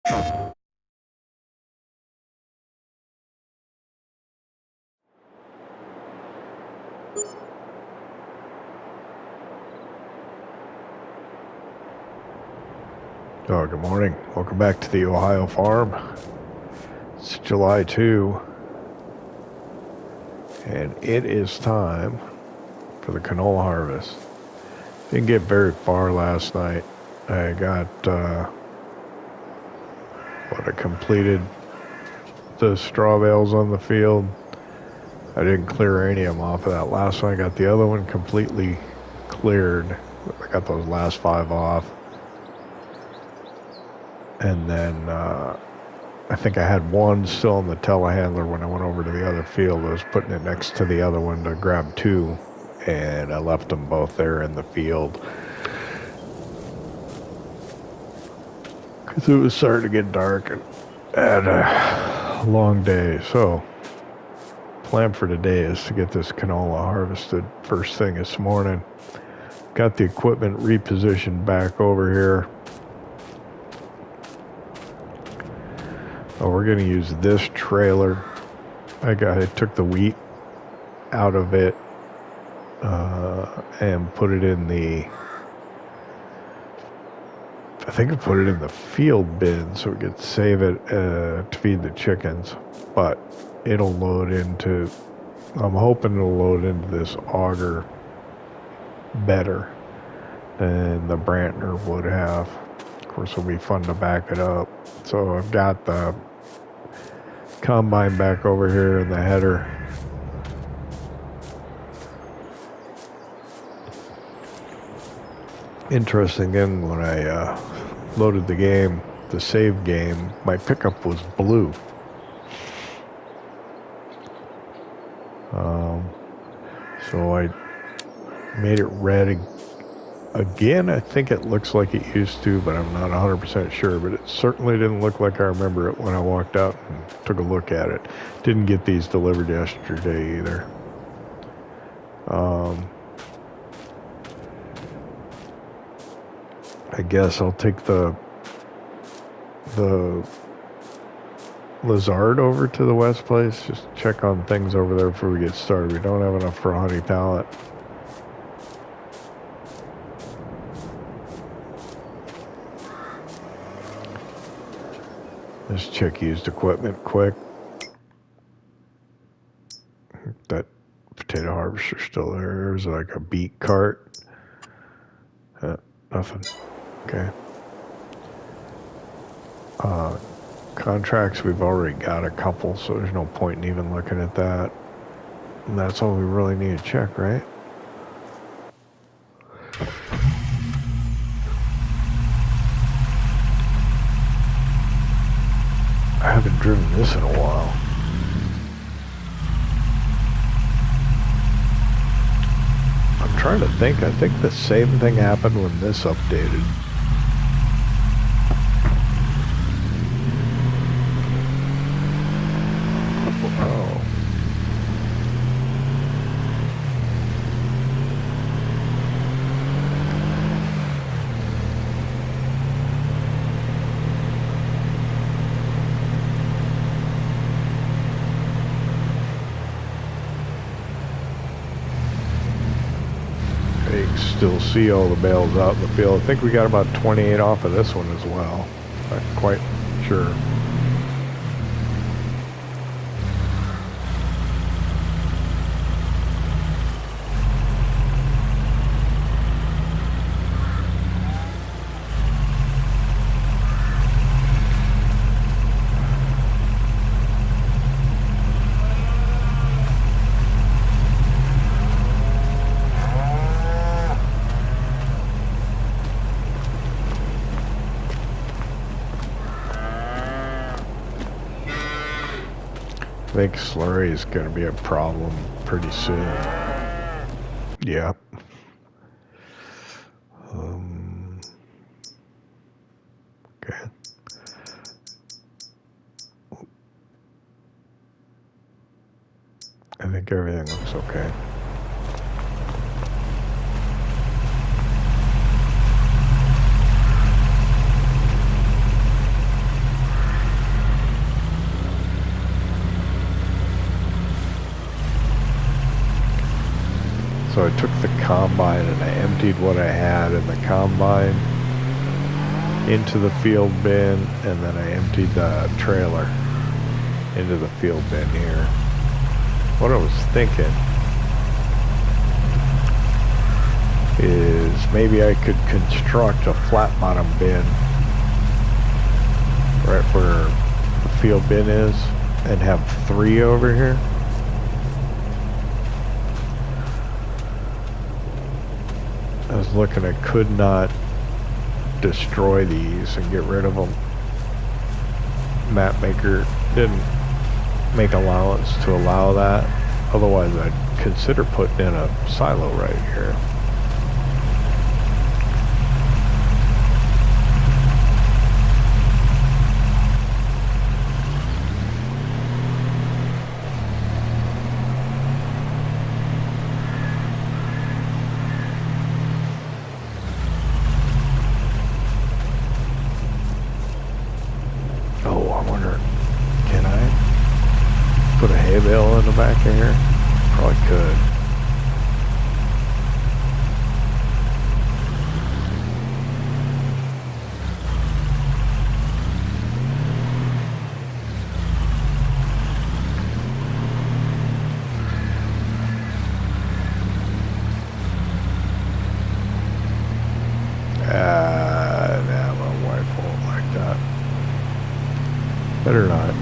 Oh, good morning. Welcome back to the Ohio farm. It's July 2, and it is time for the canola harvest. Didn't get very far last night. I got, I completed the straw bales on the field. I didn't clear any of them off of that last one. I got the other one completely cleared. I got those last 5 off. And then I think I had one still in the telehandler when I went over to the other field. I was putting it next to the other one to grab 2, and I left them both there in the field because it was starting to get dark and had a long day. So plan for today is to get this canola harvested first thing this morning. Got the equipment repositioned back over here. Oh, we're going to use this trailer. I took the wheat out of it and put it in the, I think I put it in the field bin so we could save it to feed the chickens. But it'll load into, I'm hoping it'll load into this Auger better than the Brantner would have. Of course, it'll be fun to back it up. So I've got the combine back over here in the header. Interesting thing, when I loaded the game, the save game, my pickup was blue. So I made it red again. I think it looks like it used to, but I'm not 100% sure. But it certainly didn't look like I remember it when I walked out and took a look at it. Didn't get these delivered yesterday either. I guess I'll take the Lazard over to the West Place. Just check on things over there before we get started. We don't have enough for a honey pallet. Let's check used equipment quick. That potato harvester's still there. There's like a beet cart. Nothing. Okay. Contracts, we've already got a couple, so there's no point in even looking at that. And that's all we really need to check, right? I haven't driven this in a while. I'm trying to think. I think the same thing happened when this updated. Oh. Still see all the bales out in the field. I think we got about 28 off of this one as well. Not quite sure. I think slurry is going to be a problem pretty soon. Yeah. Okay. I think everything looks okay. combine, and I emptied what I had in the combine into the field bin, and then I emptied the trailer into the field bin here. What I was thinking is maybe I could construct a flat bottom bin right where the field bin is and have 3 over here. I was looking, I could not destroy these and get rid of them. Map maker didn't make allowance to allow that. Otherwise I'd consider putting in a silo right here. In the back of here? Probably could. Nah, my wife won't like that. Better not.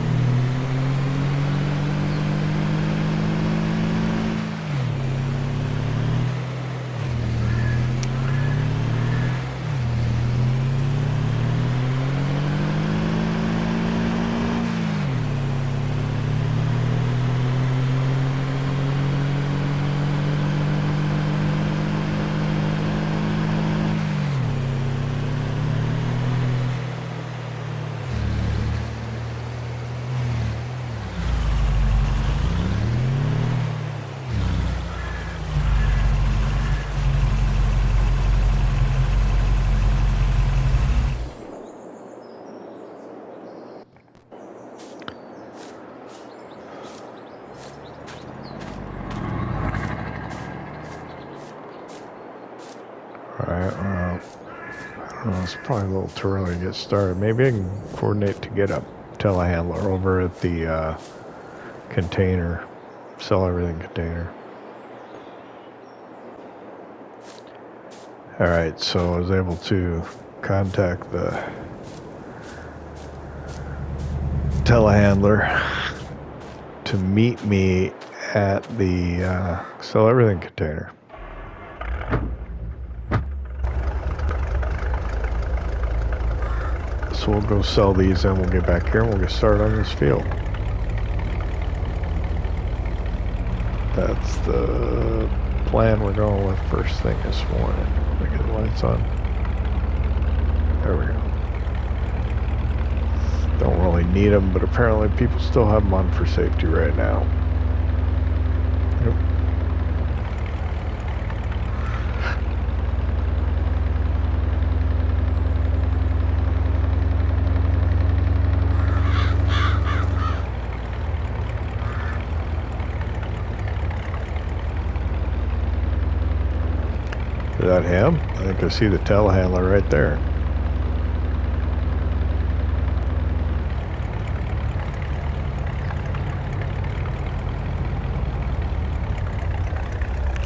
It's probably a little too early to get started. Maybe I can coordinate to get a telehandler over at the container, sell everything container. Alright, so I was able to contact the telehandler to meet me at the sell everything container. So we'll go sell these and we'll get back here and we'll get started on this field. That's the plan we're going with first thing this morning. Let me get the lights on. There we go. Don't really need them, but apparently people still have them on for safety right now. Yep. Is that him? I think I see the telehandler right there.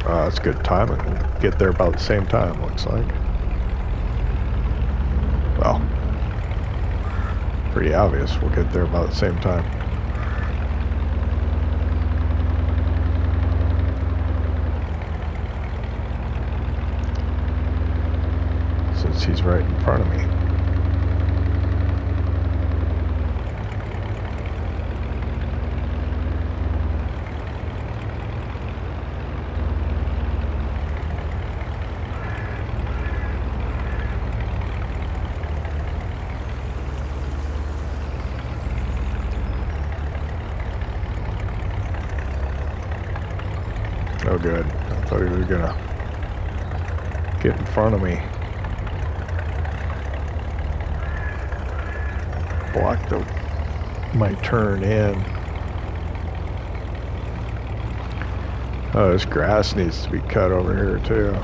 That's good timing. We'll get there about the same time, looks like. Well, pretty obvious. We'll get there about the same time. Since he's right in front of me. Oh good. I thought he was gonna get in front of me. Block my turn in. Oh, this grass needs to be cut over here too.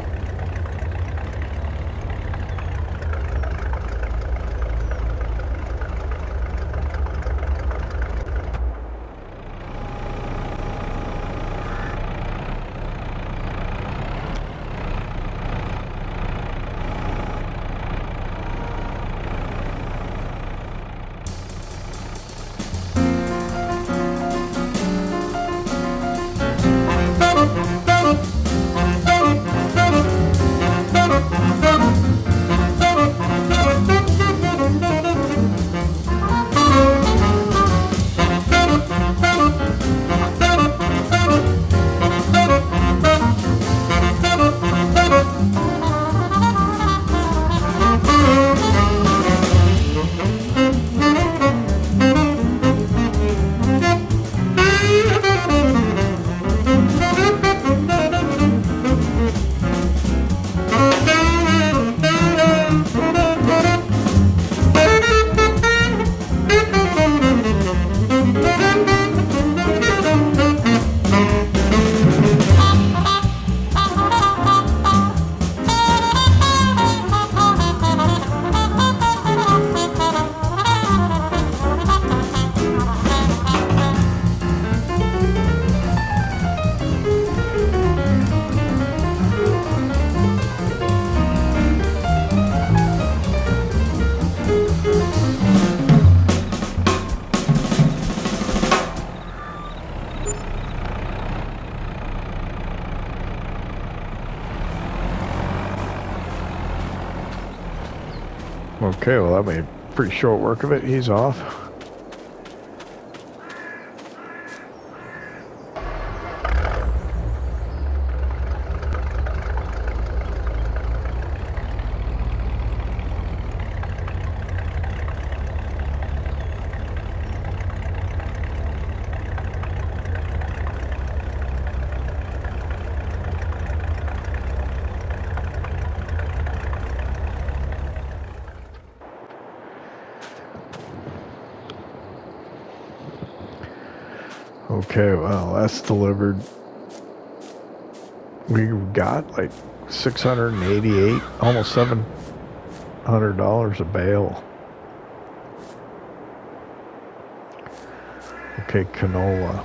Okay, well that made pretty short work of it. He's off. Okay, well, that's delivered. We got like 688, almost $700 a bale. Okay, canola.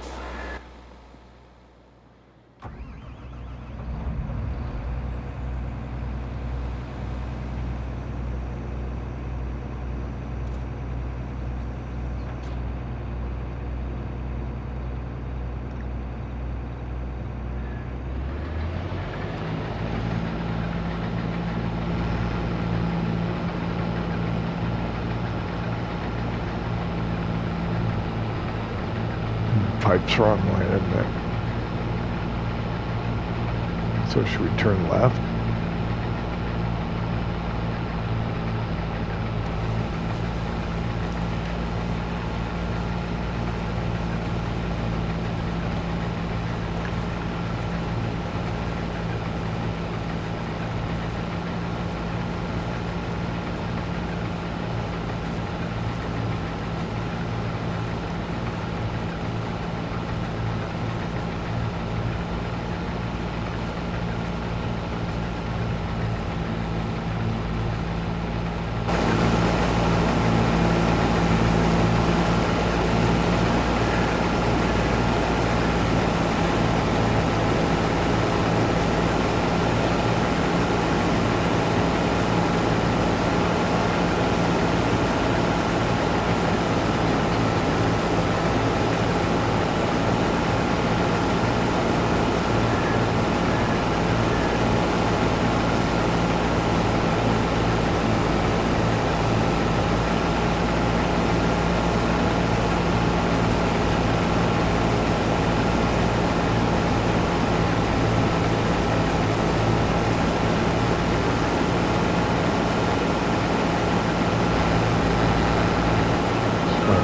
Pipe's wrong way, isn't it? So should we turn left?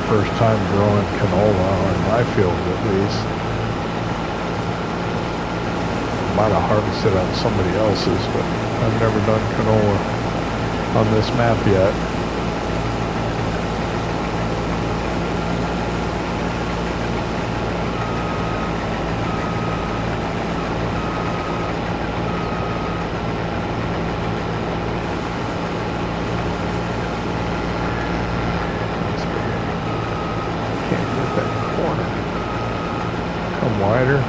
First time growing canola on my field, at least. Might have harvested on somebody else's, but I've never done canola on this map yet. wider.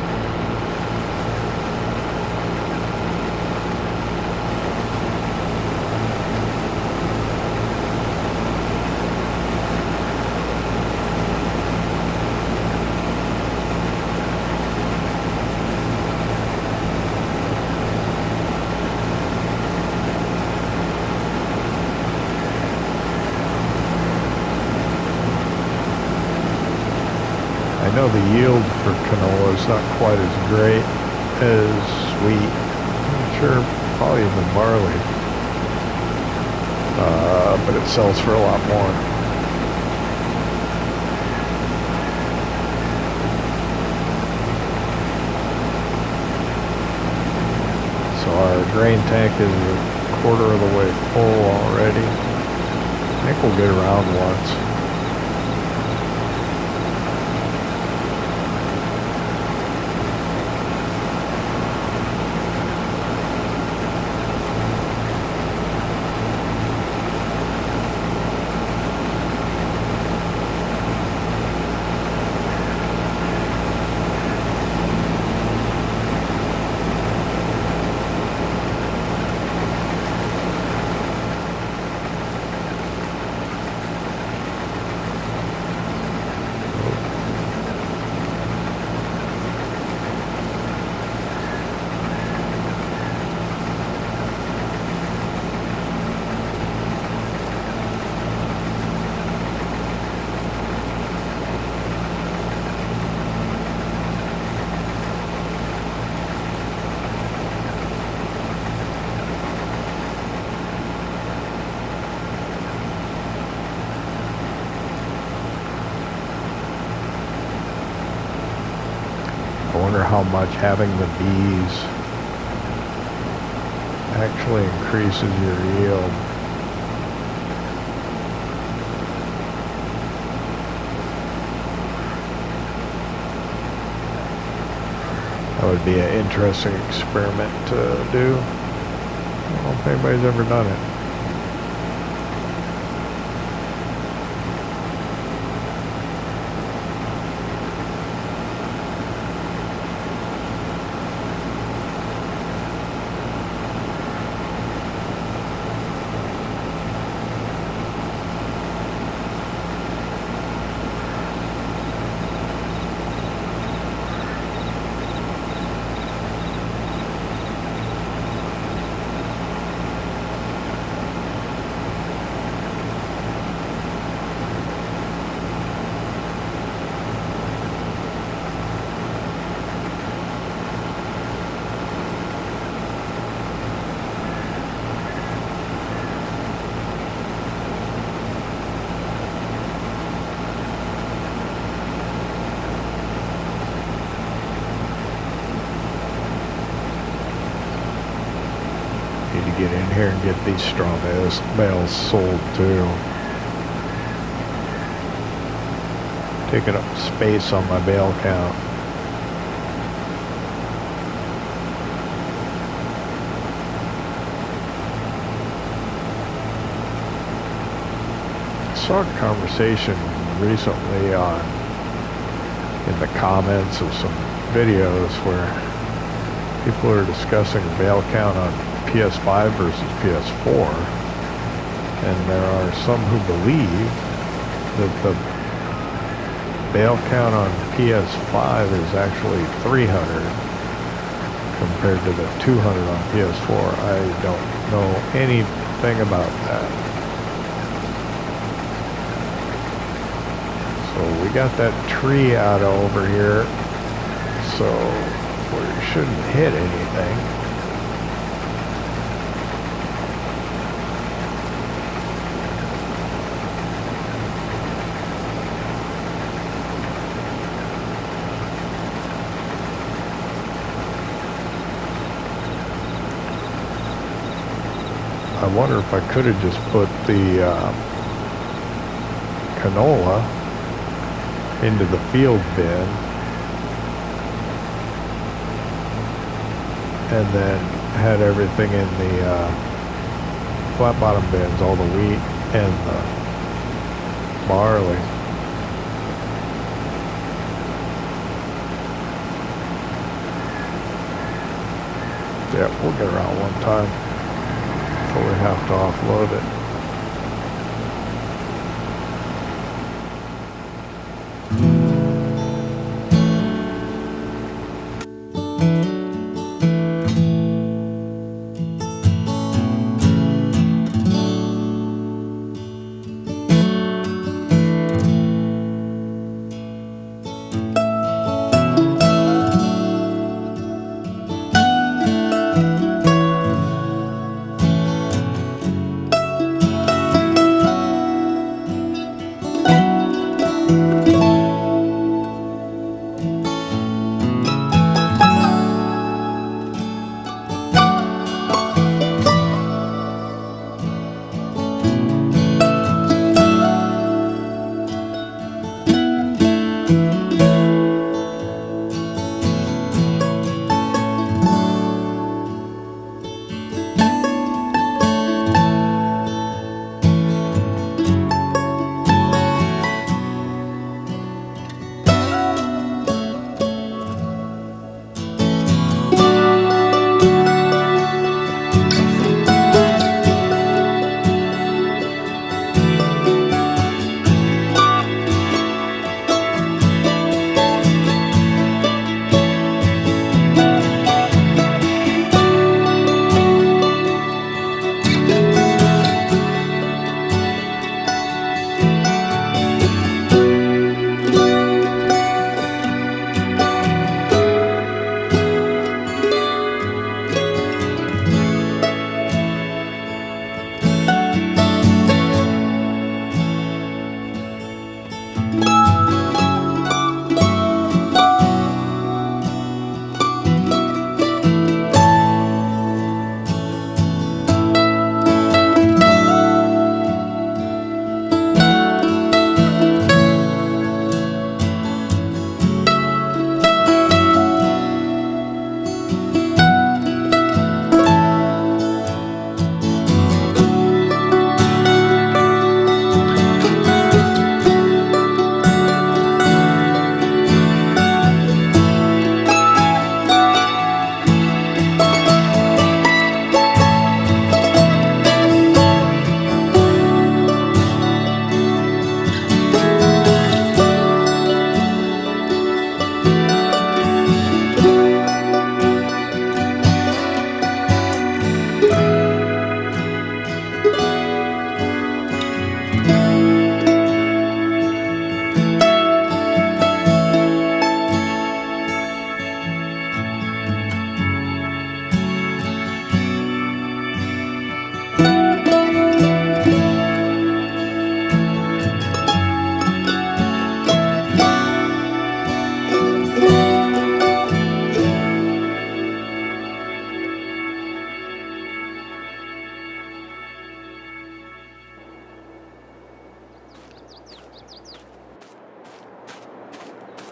I know the yield for canola is not quite as great as wheat. I'm sure probably even barley. But it sells for a lot more. So our grain tank is a quarter of the way full already. I think we'll get around once. I wonder how much having the bees actually increases your yield. That would be an interesting experiment to do. I don't know if anybody's ever done it. Get in here and get these straw bales sold too. Taking up space on my bale count. I saw a conversation recently in the comments of some videos where people are discussing bale count on PS5 versus PS4, and there are some who believe that the bale count on PS5 is actually 300 compared to the 200 on PS4. I don't know anything about that. So we got that tree out over here, so we shouldn't hit anything. I wonder if I could have just put the canola into the field bin and then had everything in the flat bottom bins, all the wheat and the barley. Yeah, we'll get around one time before we have to offload it.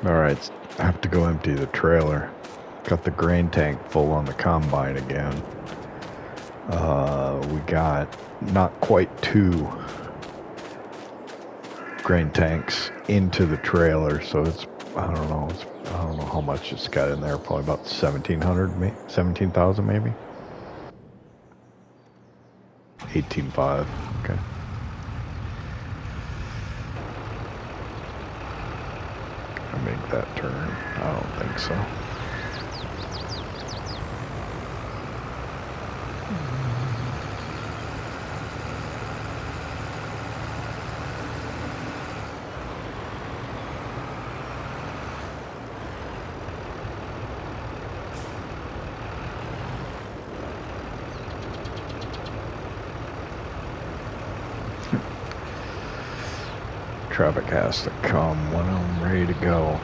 Alright, I have to go empty the trailer. Got the grain tank full on the combine again. We got not quite 2 grain tanks into the trailer, so it's, I don't know how much it's got in there, probably about 17,000 maybe? 18.5, okay. Can I make that turn? I don't think so. Traffic has to come when I'm ready to go.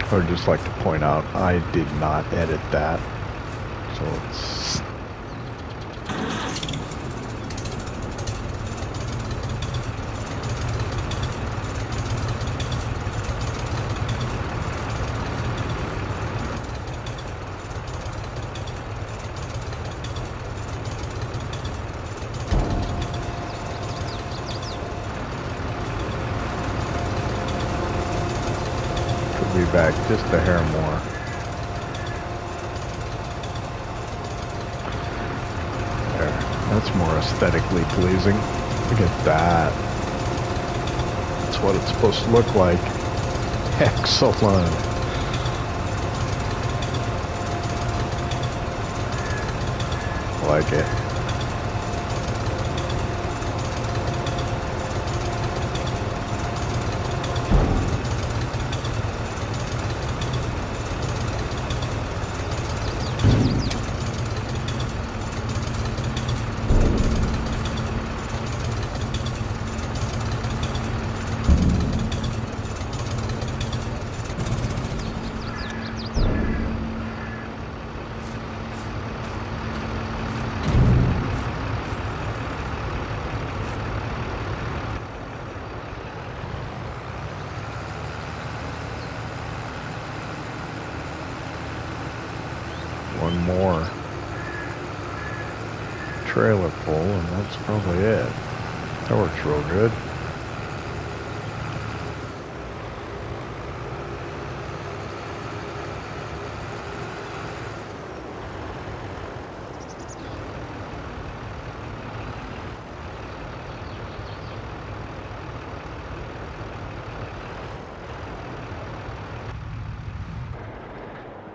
I would just like to point out I did not edit that, so it's back just a hair more. There, that's more aesthetically pleasing. Look at that. That's what it's supposed to look like. Excellent. I like it. One more trailer pull and that's probably it. That works real good.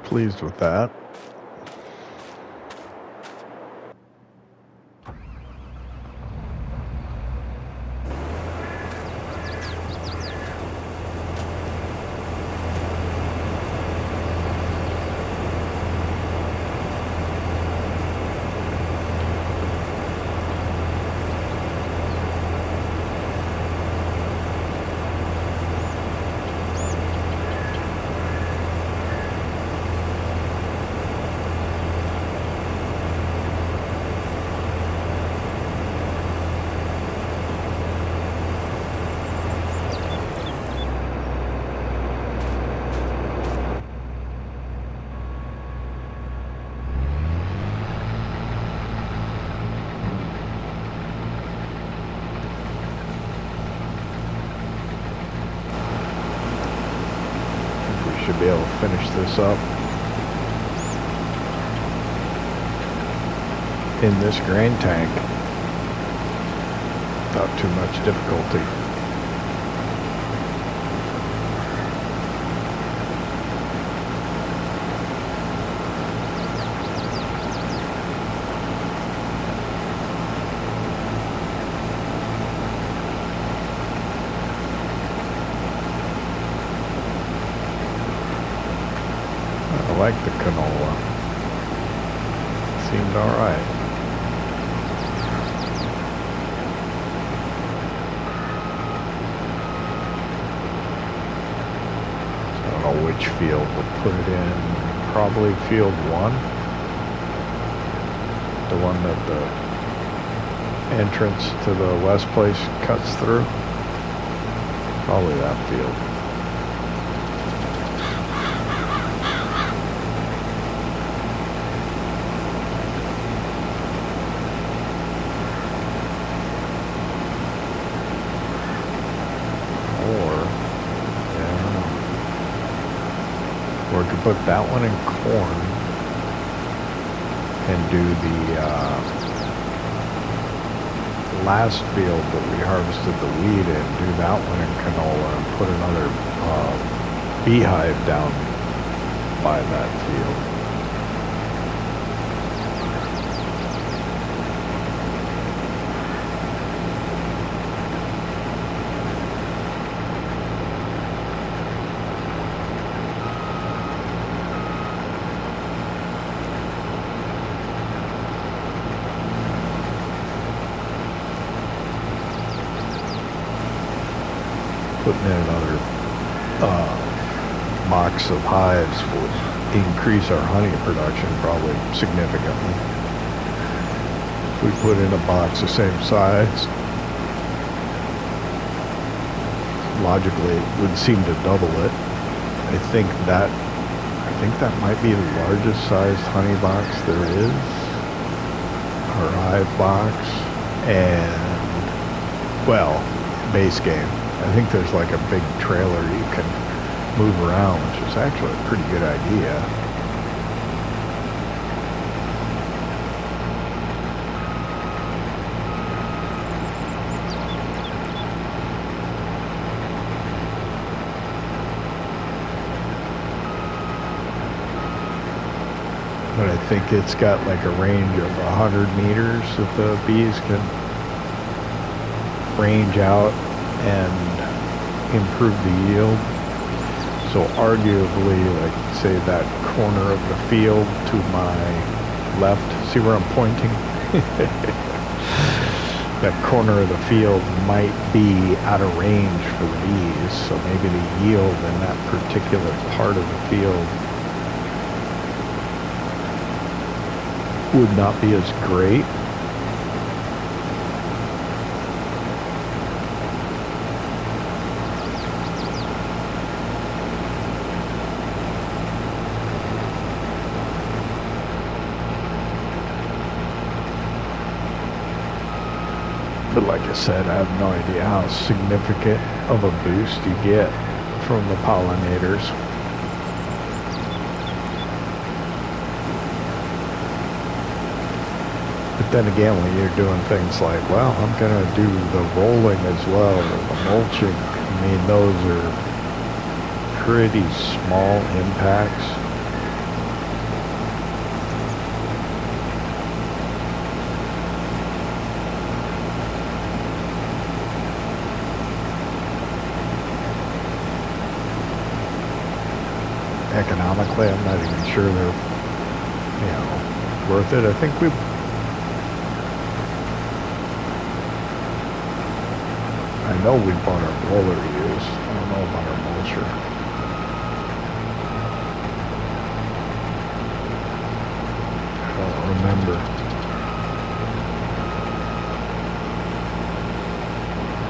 Pleased with that. Should be able to finish this up in this grain tank without too much difficulty. I like the canola. Seemed alright. I don't know which field we'll put it in. Probably field 1. The one that the entrance to the west place cuts through. Probably that field. Or to put that one in corn and do the last field that we harvested the wheat in, do that one in canola and put another beehive down by that field. Putting in another box of hives would increase our honey production probably significantly. If we put in a box the same size, logically it would seem to double it. I think that might be the largest sized honey box there is, or hive box, and well, base game. I think there's like a big trailer you can move around, which is actually a pretty good idea. But I think it's got like a range of 100 meters that the bees can range out and improve the yield. So arguably, like say that corner of the field to my left, see where I'm pointing? That corner of the field might be out of range for the bees, so maybe the yield in that particular part of the field would not be as great. But like I said, I have no idea how significant of a boost you get from the pollinators. But then again, when you're doing things like, well, I'm going to do the rolling as well, or the mulching, I mean, those are pretty small impacts. Economically, I'm not even sure they're, worth it. I think I know we bought our roller used. I don't know about our mulcher. I don't remember.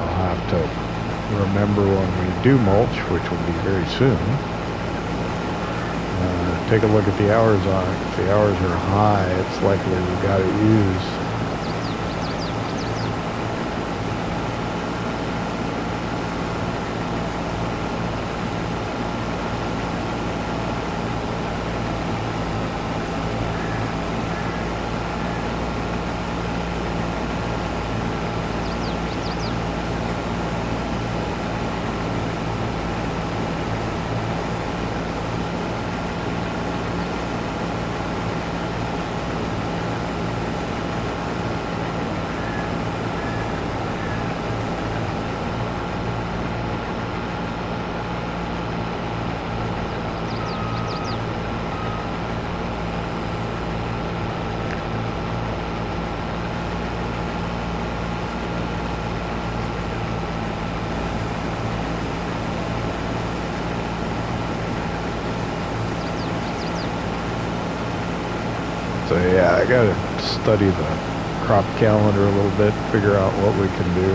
I'll have to remember when we do mulch, which will be very soon. Take a look at the hours on it. If the hours are high, it's likely we got it used. So yeah, I gotta study the crop calendar a little bit, figure out what we can do.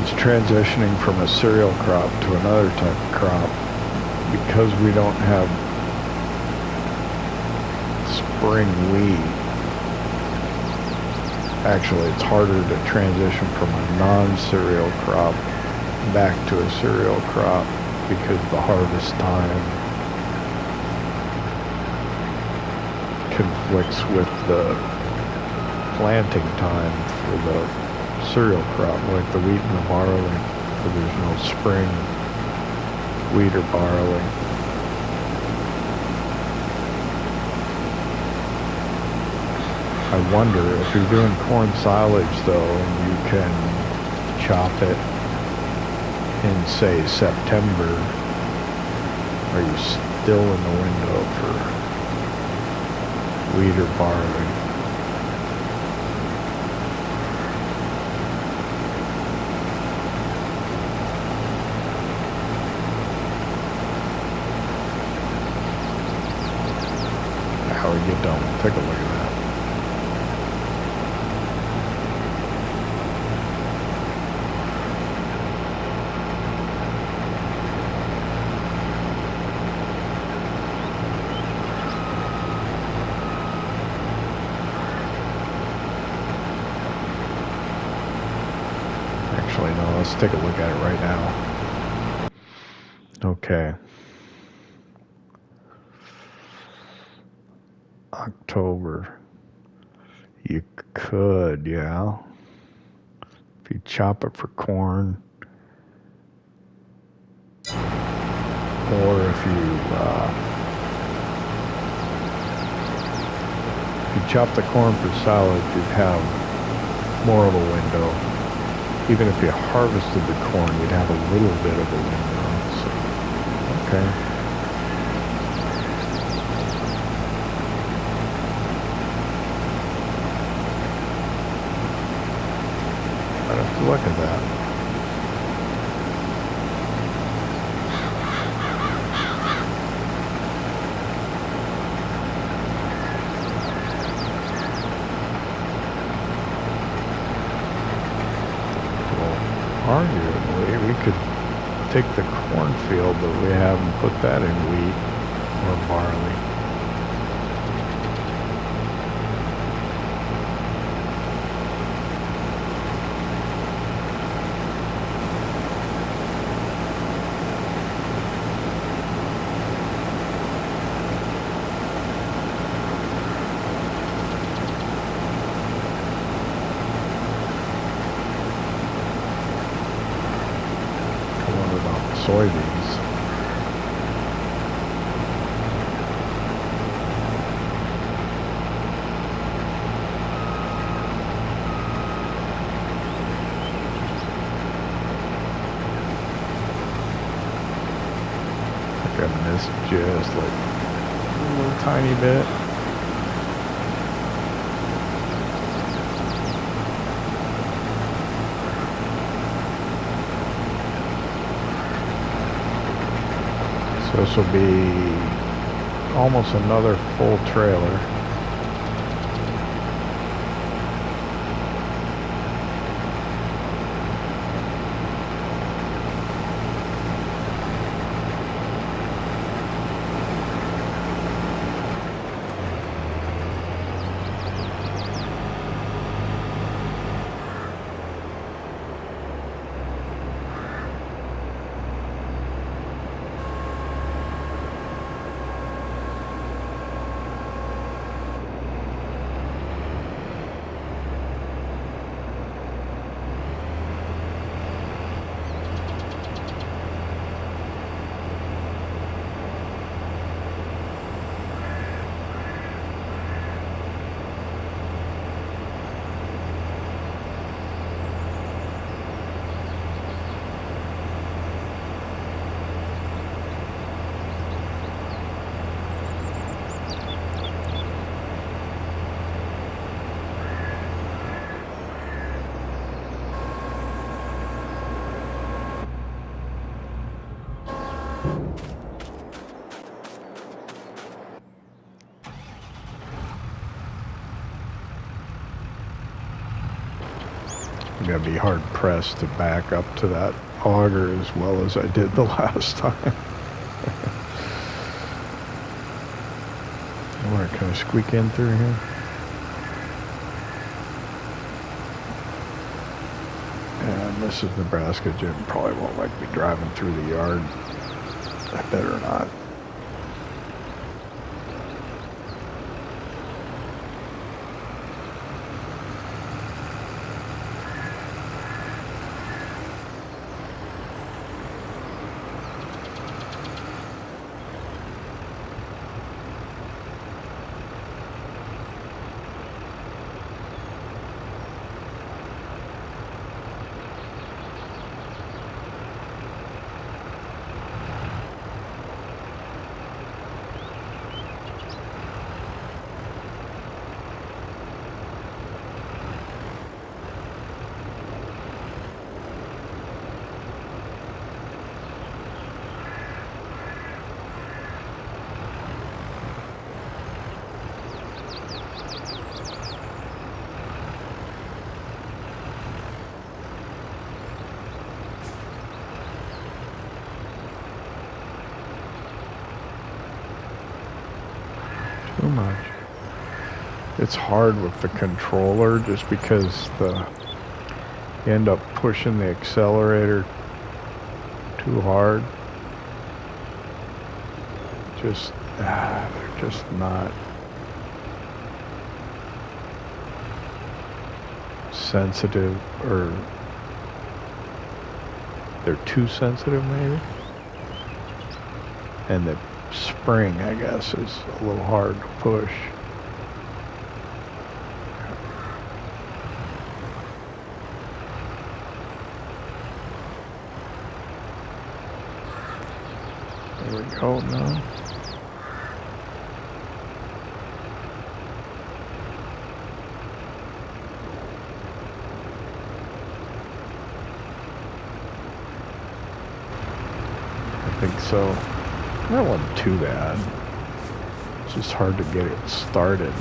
It's transitioning from a cereal crop to another type of crop because we don't have spring wheat. Actually, it's harder to transition from a non-cereal crop back to a cereal crop because the harvest time conflicts with the planting time for the cereal crop, like the wheat and the barley. So there's no spring wheat or barley. I wonder if you're doing corn silage though, and you can chop it in, say, September, are you still in the window for wheat or barley? we get done, we'll take a look at that. Actually, no, let's take a look at it right now. Okay. October. You could, yeah. If you chop it for corn. Or if you chop the corn for salad, you'd have more of a window. Even if you harvested the corn, you'd have a little bit of a window. So, okay. I'd have to look at that. Arguably, we could take the cornfield that we have and put that in wheat or barley. Soybeans. I think I missed just like a little tiny bit. This will be almost another full trailer. I'm gonna be hard pressed to back up to that auger as well as I did the last time. Alright, can I squeak in through here? And this is Nebraska. Jim probably won't like me driving through the yard. I better not. too much. It's hard with the controller just because you end up pushing the accelerator too hard. They're just not sensitive, or they're too sensitive maybe. And the spring, I guess, is a little hard to push. There we go now. I think so. That wasn't too bad. It's just hard to get it started.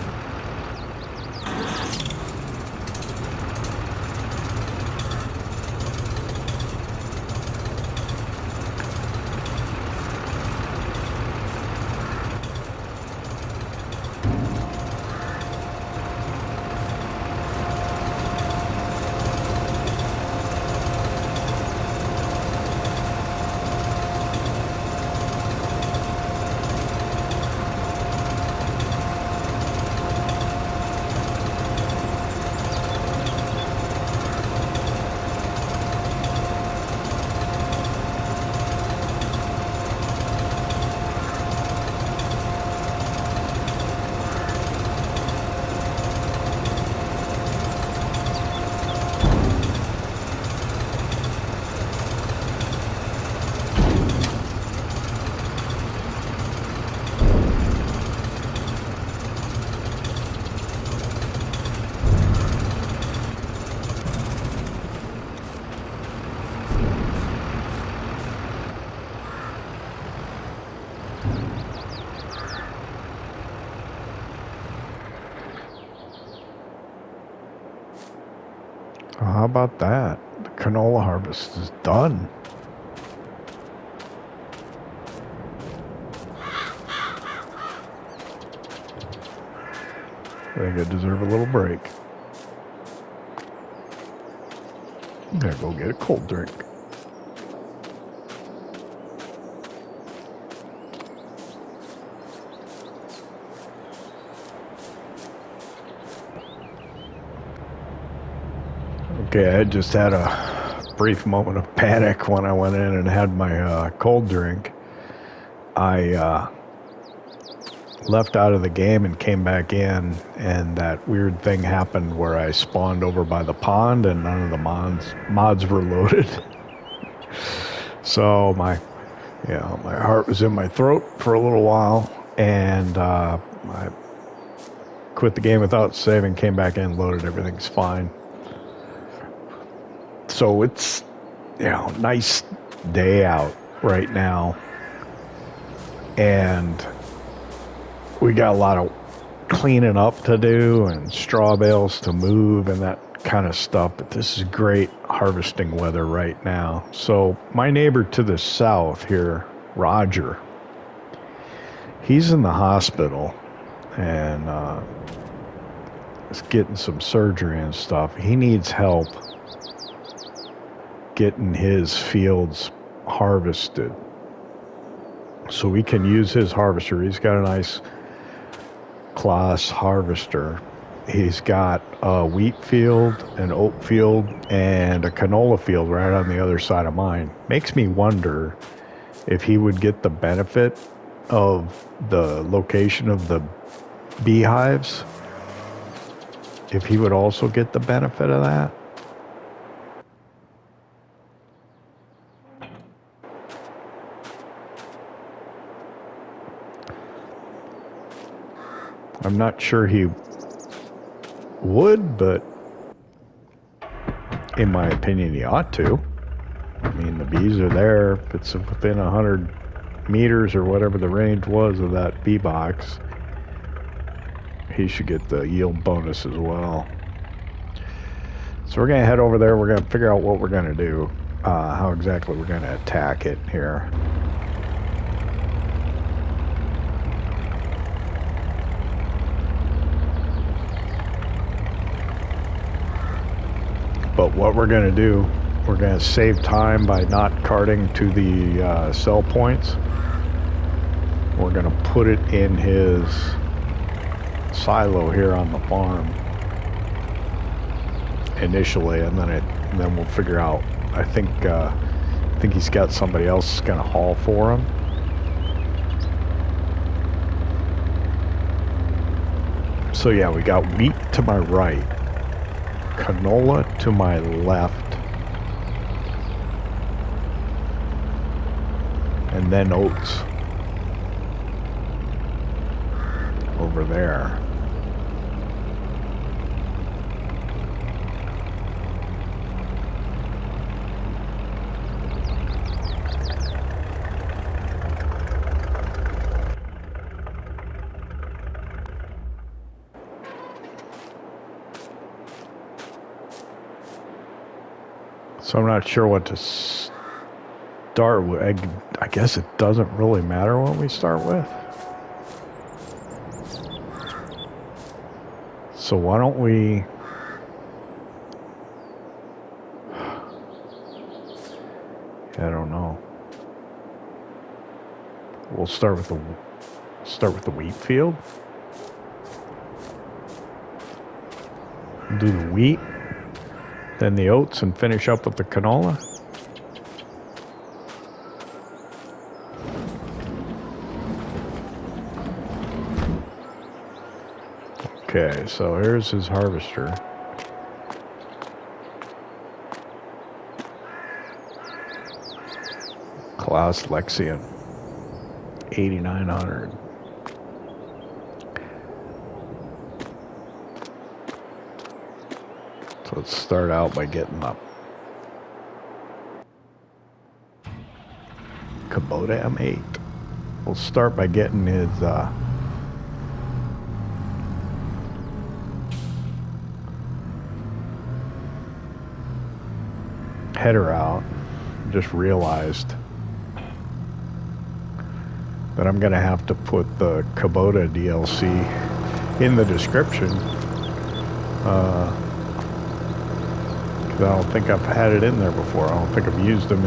How about that? The canola harvest is done. I think I deserve a little break. I'm gonna go get a cold drink. Okay, I just had a brief moment of panic when I went in and had my cold drink. I left out of the game and came back in, and that weird thing happened where I spawned over by the pond and none of the mods were loaded. So my heart was in my throat for a little while, and I quit the game without saving, came back in, loaded, everything's fine. So it's, nice day out right now, and we got a lot of cleaning up to do and straw bales to move and that kind of stuff, but this is great harvesting weather right now. So my neighbor to the south here, Roger, he's in the hospital and is getting some surgery and stuff. He needs help getting his fields harvested so we can use his harvester. He's got a nice class harvester. He's got a wheat field, an oat field, and a canola field right on the other side of mine. Makes me wonder if he would get the benefit of the location of the beehives, if he would also get the benefit of that. I'm not sure he would, but in my opinion, he ought to. I mean, the bees are there. If it's within 100 meters or whatever the range was of that bee box, he should get the yield bonus as well. So we're going to head over there. We're going to figure out what we're going to do, how exactly we're going to attack it here. But what we're going to do, we're going to save time by not carting to the sell points. We're going to put it in his silo here on the farm initially, and then we'll figure out. I think he's got somebody else going to haul for him. So yeah, we got wheat to my right, canola to my left, and then oats over there. So I'm not sure what to start with. I guess it doesn't really matter what we start with. So why don't we... I don't know. We'll start with the wheat field. Do the wheat, then the oats, and finish up with the canola. Okay, so here's his harvester. Klaus Lexian, 8,900. So let's start out by getting the Kubota M8. We'll start by getting his header out. Just realized that I'm gonna have to put the Kubota DLC in the description, because I don't think I've had it in there before. I don't think I've used them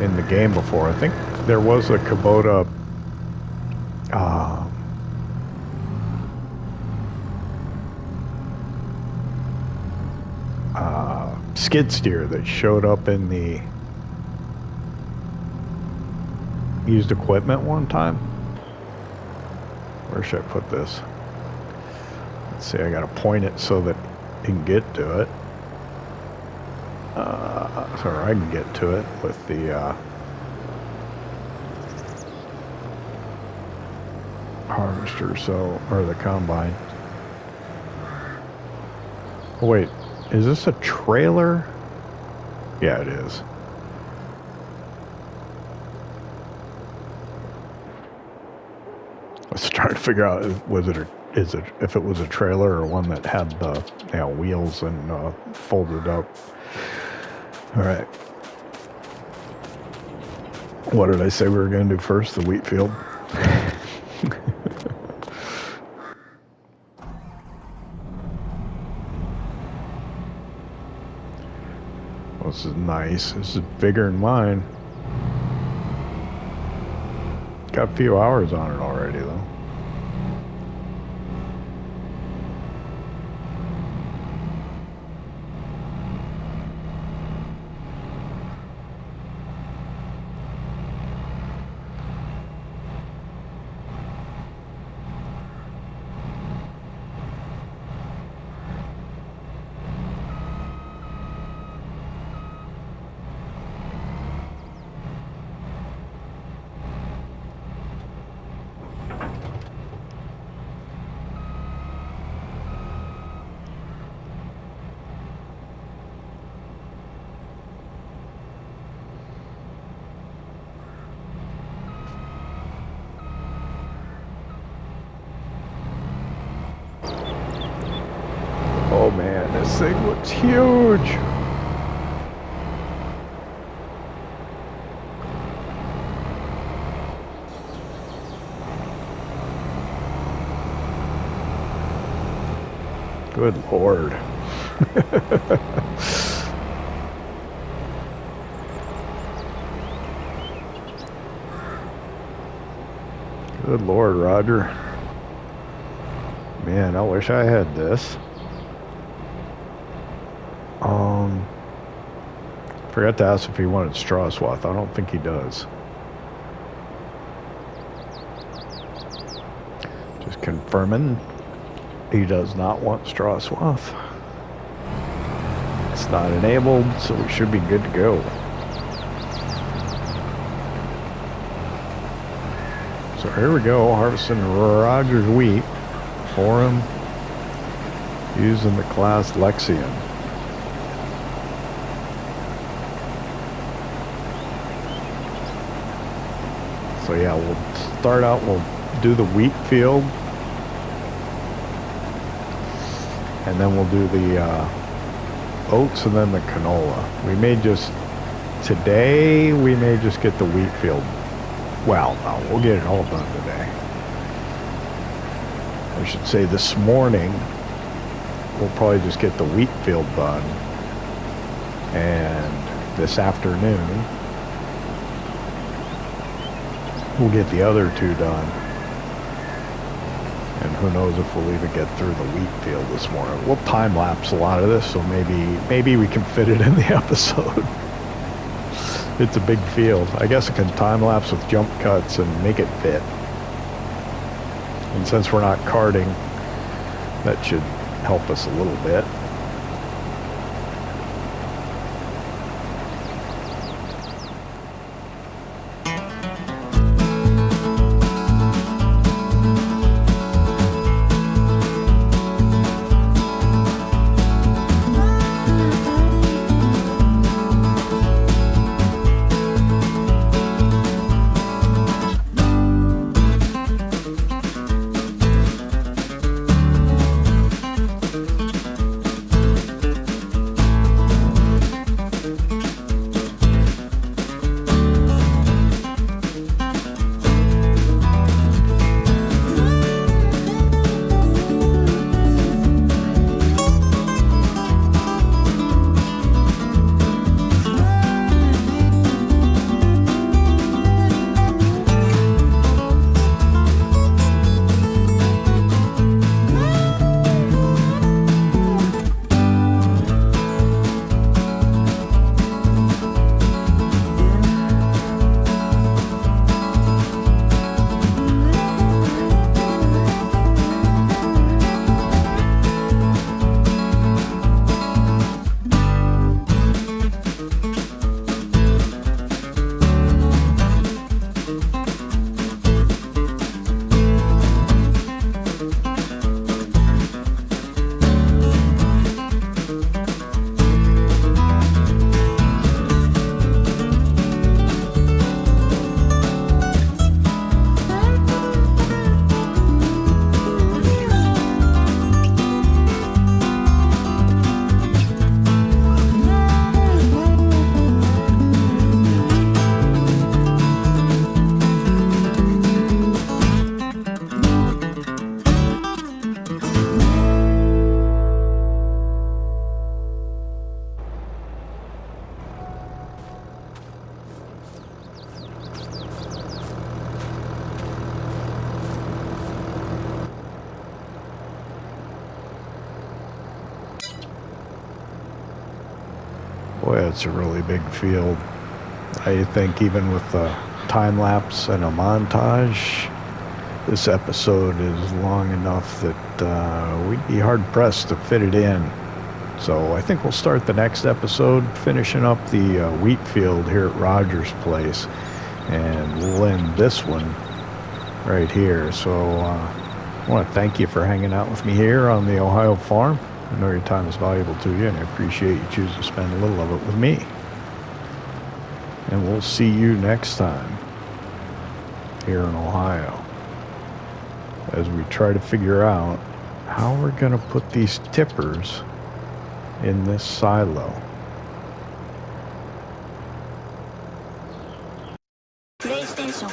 in the game before. I think there was a Kubota skid steer that showed up in the used equipment one time. Where should I put this? Let's see, I gotta point it so that you can get to it. So I can get to it with the harvester, or the combine. Oh wait, is this a trailer? Yeah, it is. I was trying to figure out if it was a trailer or one that had the wheels and folded up. All right. What did I say we were going to do first? The wheat field. Well, this is nice. This is bigger than mine. Got a few hours on it already, though. Oh man, this thing looks huge. Good Lord. Good Lord, Roger. Man, I wish I had this. Forgot to ask if he wanted straw swath. I don't think he does. Just confirming he does not want straw swath. It's not enabled, so we should be good to go. So here we go, harvesting Roger's wheat for him using the class Lexion. So yeah, we'll start out, we'll do the wheat field, and then we'll do the oats and then the canola. We may just, today, we may just get the wheat field. Well, no, we'll get it all done today. I should say this morning, we'll probably just get the wheat field done. And this afternoon, we'll get the other two done. And who knows if we'll even get through the wheat field this morning. We'll time lapse a lot of this, so maybe we can fit it in the episode. It's a big field. I guess I can time lapse with jump cuts and make it fit. And since we're not carting, that should help us a little bit. Boy, it's a really big field. I think even with the time lapse and a montage, this episode is long enough that we'd be hard pressed to fit it in. So I think we'll start the next episode finishing up the wheat field here at Roger's place, and we'll end this one right here. So I want to thank you for hanging out with me here on the Ohio farm. I know your time is valuable to you, and I appreciate you choosing to spend a little of it with me. And we'll see you next time here in Ohio as we try to figure out how we're going to put these tippers in this silo. PlayStation